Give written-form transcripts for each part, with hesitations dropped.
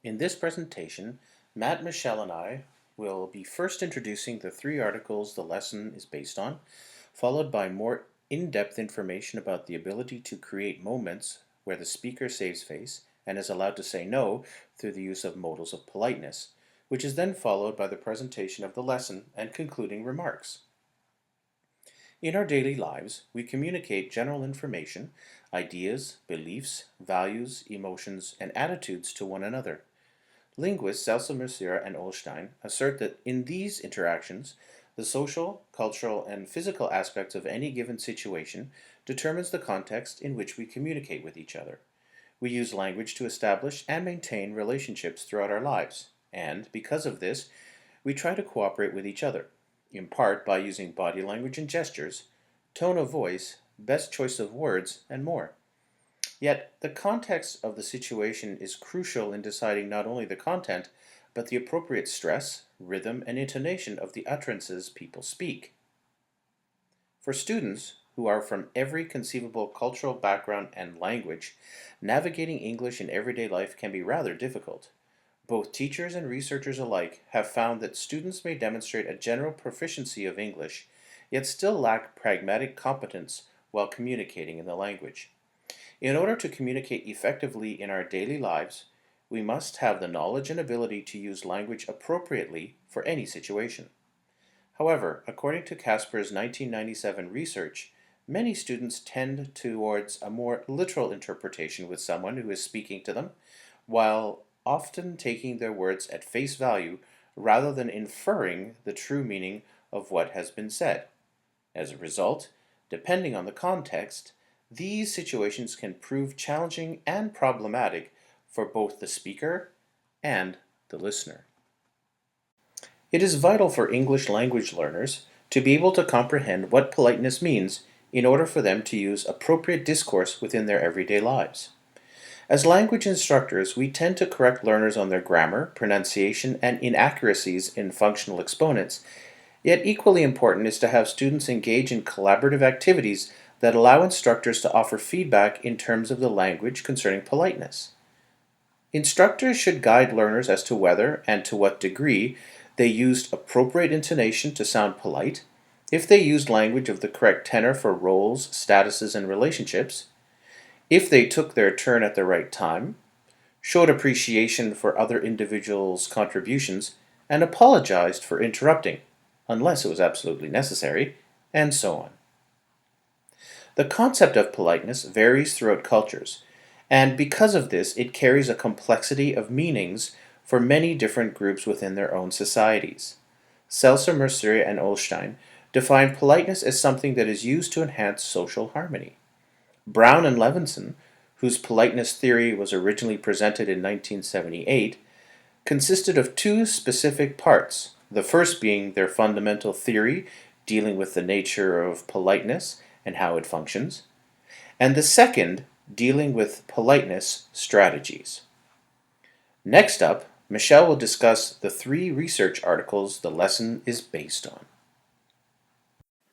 In this presentation, Matt, Michelle, and I will be first introducing the three articles the lesson is based on, followed by more in-depth information about the ability to create moments where the speaker saves face and is allowed to say no through the use of modals of politeness, which is then followed by the presentation of the lesson and concluding remarks. In our daily lives, we communicate general information, ideas, beliefs, values, emotions, and attitudes to one another. Linguists Selsa Mercier and Olstein assert that in these interactions, the social, cultural, and physical aspects of any given situation determines the context in which we communicate with each other. We use language to establish and maintain relationships throughout our lives, and because of this, we try to cooperate with each other, in part by using body language and gestures, tone of voice, best choice of words, and more. Yet, the context of the situation is crucial in deciding not only the content, but the appropriate stress, rhythm, and intonation of the utterances people speak. For students who are from every conceivable cultural background and language, navigating English in everyday life can be rather difficult. Both teachers and researchers alike have found that students may demonstrate a general proficiency of English, yet still lack pragmatic competence while communicating in the language. In order to communicate effectively in our daily lives, we must have the knowledge and ability to use language appropriately for any situation. However, according to Casper's 1997 research, many students tend towards a more literal interpretation with someone who is speaking to them, while often taking their words at face value rather than inferring the true meaning of what has been said. As a result, depending on the context, these situations can prove challenging and problematic for both the speaker and the listener. It is vital for English language learners to be able to comprehend what politeness means in order for them to use appropriate discourse within their everyday lives. As language instructors, we tend to correct learners on their grammar, pronunciation, and inaccuracies in functional exponents. Yet equally important is to have students engage in collaborative activities that allow instructors to offer feedback in terms of the language concerning politeness. Instructors should guide learners as to whether and to what degree they used appropriate intonation to sound polite, if they used language of the correct tenor for roles, statuses, and relationships, if they took their turn at the right time, showed appreciation for other individuals' contributions, and apologized for interrupting, unless it was absolutely necessary, and so on. The concept of politeness varies throughout cultures, and because of this, it carries a complexity of meanings for many different groups within their own societies. Seltzer, Mercier, and Olstein define politeness as something that is used to enhance social harmony. Brown and Levinson, whose politeness theory was originally presented in 1978, consisted of two specific parts, the first being their fundamental theory dealing with the nature of politeness and how it functions, and the second dealing with politeness strategies. Next up, Michelle will discuss the three research articles the lesson is based on.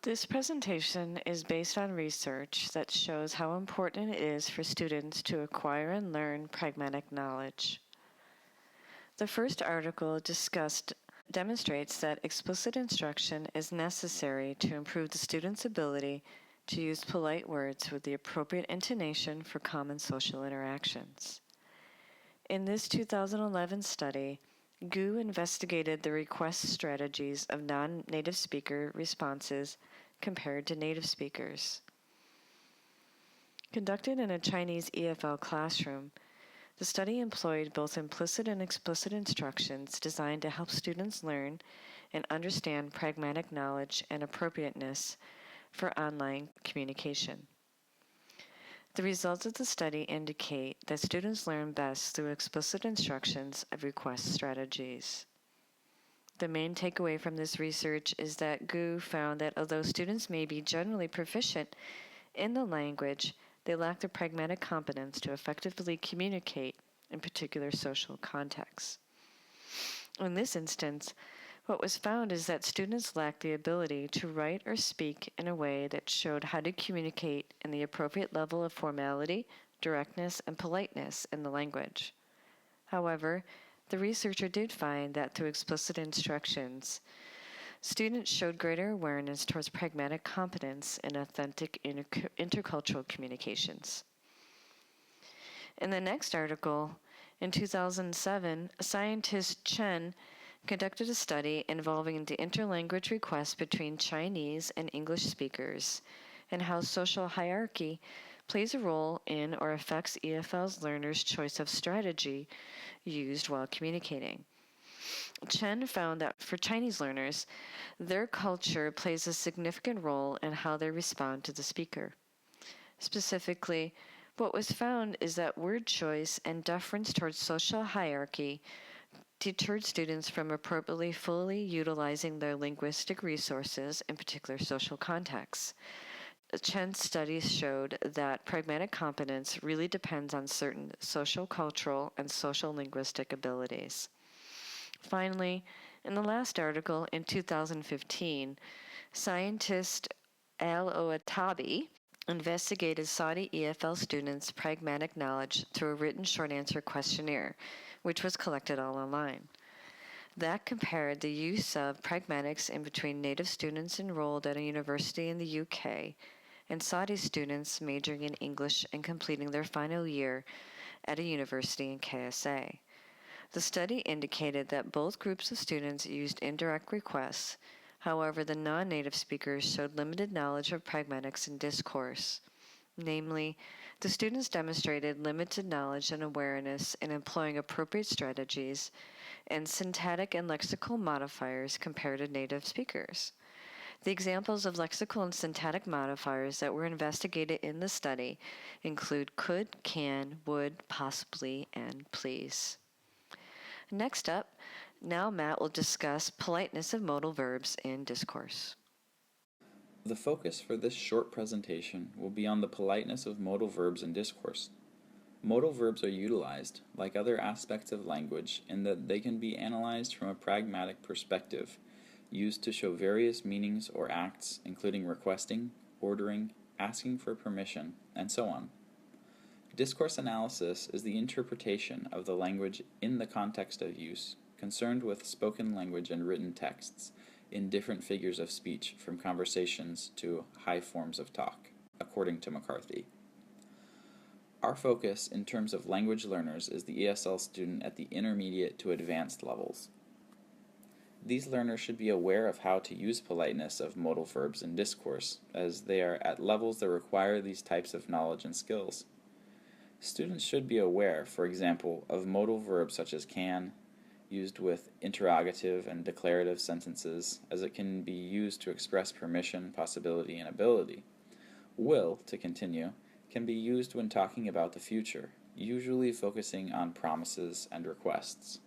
This presentation is based on research that shows how important it is for students to acquire and learn pragmatic knowledge. The first article demonstrates that explicit instruction is necessary to improve the student's ability to use polite words with the appropriate intonation for common social interactions. In this 2011 study, Gu investigated the request strategies of non-native speaker responses compared to native speakers. Conducted in a Chinese EFL classroom, the study employed both implicit and explicit instructions designed to help students learn and understand pragmatic knowledge and appropriateness for online communication. The results of the study indicate that students learn best through explicit instructions of request strategies. The main takeaway from this research is that Gu found that although students may be generally proficient in the language, they lack the pragmatic competence to effectively communicate in particular social contexts. In this instance, what was found is that students lacked the ability to write or speak in a way that showed how to communicate in the appropriate level of formality, directness, and politeness in the language. However, the researcher did find that through explicit instructions, students showed greater awareness towards pragmatic competence in authentic intercultural communications. In the next article, in 2007, scientist Chen conducted a study involving the interlanguage requests between Chinese and English speakers and how social hierarchy plays a role in or affects EFL's learners' choice of strategy used while communicating. Chen found that for Chinese learners, their culture plays a significant role in how they respond to the speaker. Specifically, what was found is that word choice and deference towards social hierarchy deterred students from appropriately fully utilizing their linguistic resources in particular social contexts. Chen's studies showed that pragmatic competence really depends on certain social, cultural, and social linguistic abilities. Finally, in the last article in 2015, scientist Al-Oatabi investigated Saudi EFL students' pragmatic knowledge through a written short answer questionnaire, which was collected all online. That compared the use of pragmatics in between native students enrolled at a university in the UK and Saudi students majoring in English and completing their final year at a university in KSA. The study indicated that both groups of students used indirect requests. However, the non-native speakers showed limited knowledge of pragmatics and discourse. Namely, the students demonstrated limited knowledge and awareness in employing appropriate strategies and syntactic and lexical modifiers compared to native speakers. The examples of lexical and syntactic modifiers that were investigated in the study include could, can, would, possibly, and please. Next up, now Matt will discuss politeness of modal verbs in discourse. The focus for this short presentation will be on the politeness of modal verbs in discourse. Modal verbs are utilized, like other aspects of language, in that they can be analyzed from a pragmatic perspective, used to show various meanings or acts, including requesting, ordering, asking for permission, and so on. Discourse analysis is the interpretation of the language in the context of use, concerned with spoken language and written texts, in different figures of speech, from conversations to high forms of talk, according to McCarthy. Our focus in terms of language learners is the ESL student at the intermediate to advanced levels. These learners should be aware of how to use politeness of modal verbs in discourse, as they are at levels that require these types of knowledge and skills. Students should be aware, for example, of modal verbs such as can, used with interrogative and declarative sentences, as it can be used to express permission, possibility, and ability. Will, to continue, can be used when talking about the future, usually focusing on promises and requests.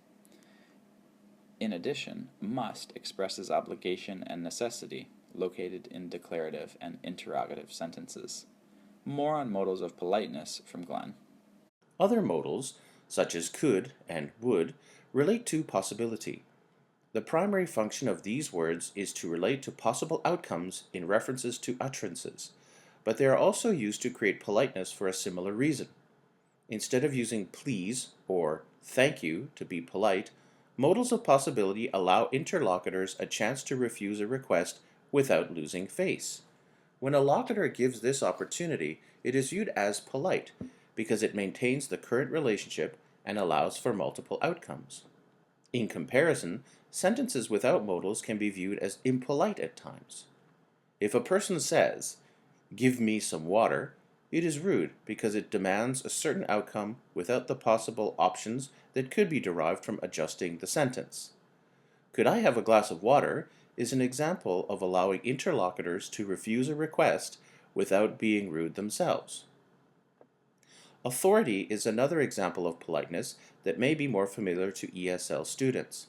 In addition, must expresses obligation and necessity, located in declarative and interrogative sentences. More on modals of politeness from Glenn. Other modals, such as could and would, relate to possibility. The primary function of these words is to relate to possible outcomes in references to utterances, but they are also used to create politeness for a similar reason. Instead of using please or thank you to be polite, modals of possibility allow interlocutors a chance to refuse a request without losing face. When a locutor gives this opportunity, it is viewed as polite because it maintains the current relationship and allows for multiple outcomes. In comparison, sentences without modals can be viewed as impolite at times. If a person says, "Give me some water," it is rude because it demands a certain outcome without the possible options that could be derived from adjusting the sentence. "Could I have a glass of water?" is an example of allowing interlocutors to refuse a request without being rude themselves. Authority is another example of politeness that may be more familiar to ESL students.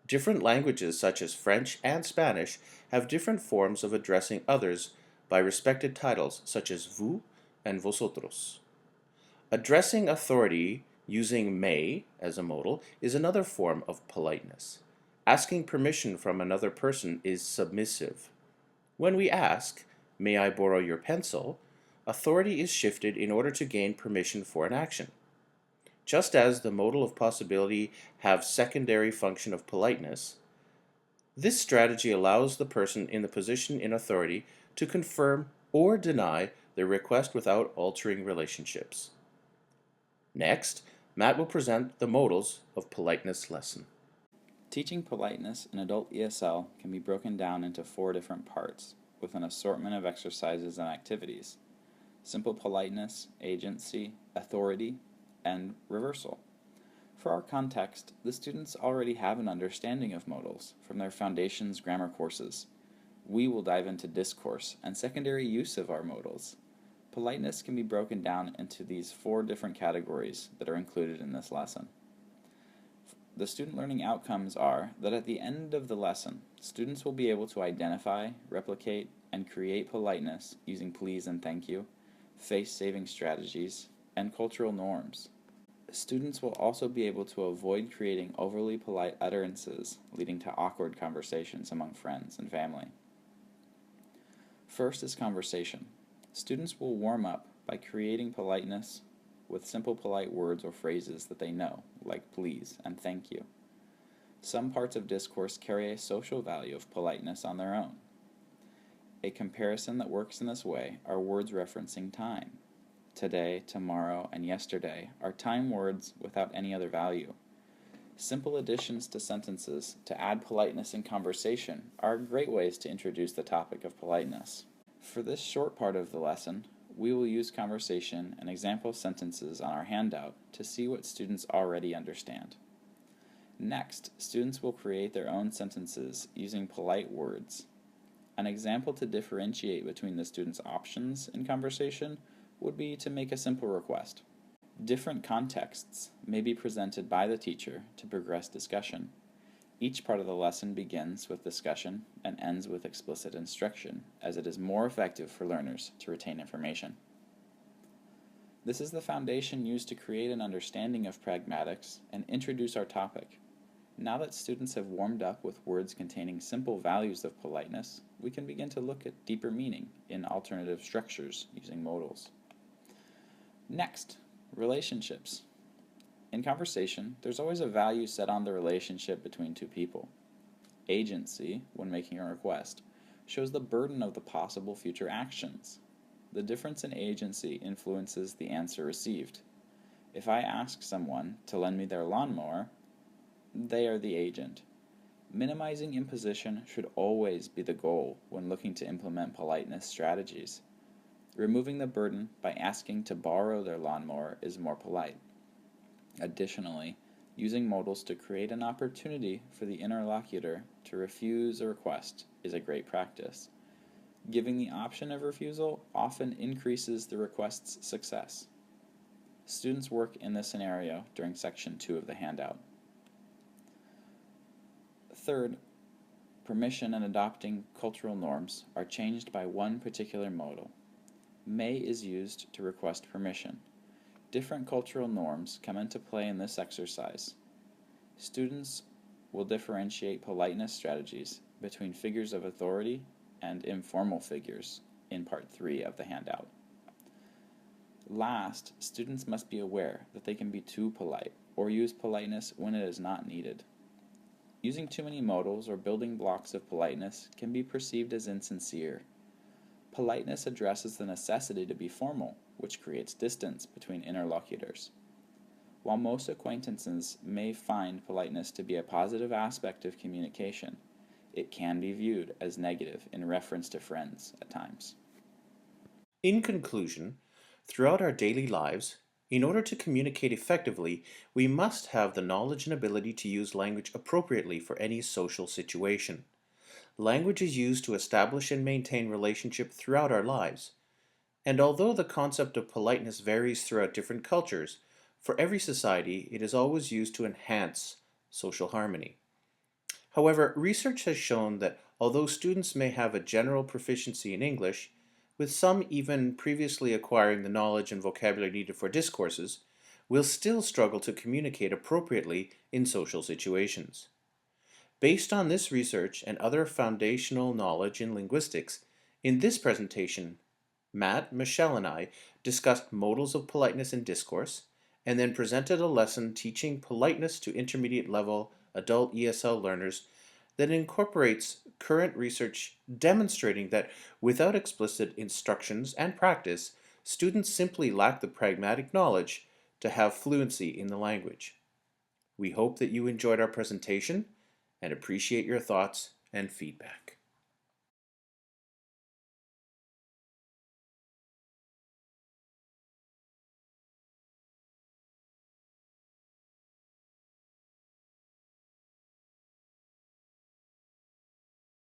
Different languages such as French and Spanish have different forms of addressing others by respected titles such as vous and vosotros. Addressing authority using may as a modal is another form of politeness. Asking permission from another person is submissive. When we ask, "May I borrow your pencil?" authority is shifted in order to gain permission for an action. Just as the modal of possibility have secondary function of politeness, this strategy allows the person in the position in authority to confirm or deny their request without altering relationships. Next, Matt will present the modals of politeness lesson. Teaching politeness in adult ESL can be broken down into 4 different parts, with an assortment of exercises and activities: simple politeness, agency, authority, and reversal. For our context, the students already have an understanding of modals from their foundations grammar courses. We will dive into discourse and secondary use of our modals. Politeness can be broken down into these 4 different categories that are included in this lesson. The student learning outcomes are that at the end of the lesson, students will be able to identify, replicate, and create politeness using please and thank you, face-saving strategies, and cultural norms. Students will also be able to avoid creating overly polite utterances, leading to awkward conversations among friends and family. First is conversation. Students will warm up by creating politeness with simple polite words or phrases that they know, like please and thank you. Some parts of discourse carry a social value of politeness on their own. A comparison that works in this way are words referencing time. Today, tomorrow, and yesterday are time words without any other value. Simple additions to sentences to add politeness in conversation are great ways to introduce the topic of politeness. For this short part of the lesson, we will use conversation and example sentences on our handout to see what students already understand. Next, students will create their own sentences using polite words. An example to differentiate between the students' options in conversation would be to make a simple request. Different contexts may be presented by the teacher to progress discussion. Each part of the lesson begins with discussion and ends with explicit instruction, as it is more effective for learners to retain information. This is the foundation used to create an understanding of pragmatics and introduce our topic. Now that students have warmed up with words containing simple values of politeness, we can begin to look at deeper meaning in alternative structures using modals. Next, relationships. In conversation, there's always a value set on the relationship between two people. Agency, when making a request, shows the burden of the possible future actions. The difference in agency influences the answer received. If I ask someone to lend me their lawnmower, they are the agent. Minimizing imposition should always be the goal when looking to implement politeness strategies. Removing the burden by asking to borrow their lawnmower is more polite. Additionally, using modals to create an opportunity for the interlocutor to refuse a request is a great practice. Giving the option of refusal often increases the request's success. Students work in this scenario during section 2 of the handout. Third, permission and adopting cultural norms are changed by one particular modal. May is used to request permission. Different cultural norms come into play in this exercise. Students will differentiate politeness strategies between figures of authority and informal figures in part 3 of the handout. Last, students must be aware that they can be too polite or use politeness when it is not needed. Using too many modals or building blocks of politeness can be perceived as insincere. Politeness addresses the necessity to be formal, which creates distance between interlocutors. While most acquaintances may find politeness to be a positive aspect of communication, it can be viewed as negative in reference to friends at times. In conclusion, throughout our daily lives, in order to communicate effectively, we must have the knowledge and ability to use language appropriately for any social situation. Language is used to establish and maintain relationship throughout our lives. And although the concept of politeness varies throughout different cultures, for every society it is always used to enhance social harmony. However, research has shown that although students may have a general proficiency in English, with some even previously acquiring the knowledge and vocabulary needed for discourses, will still struggle to communicate appropriately in social situations. Based on this research and other foundational knowledge in linguistics, in this presentation, Matt, Michelle, and I discussed modals of politeness in discourse and then presented a lesson teaching politeness to intermediate level adult ESL learners that incorporates current research demonstrating that without explicit instructions and practice, students simply lack the pragmatic knowledge to have fluency in the language. We hope that you enjoyed our presentation and appreciate your thoughts and feedback.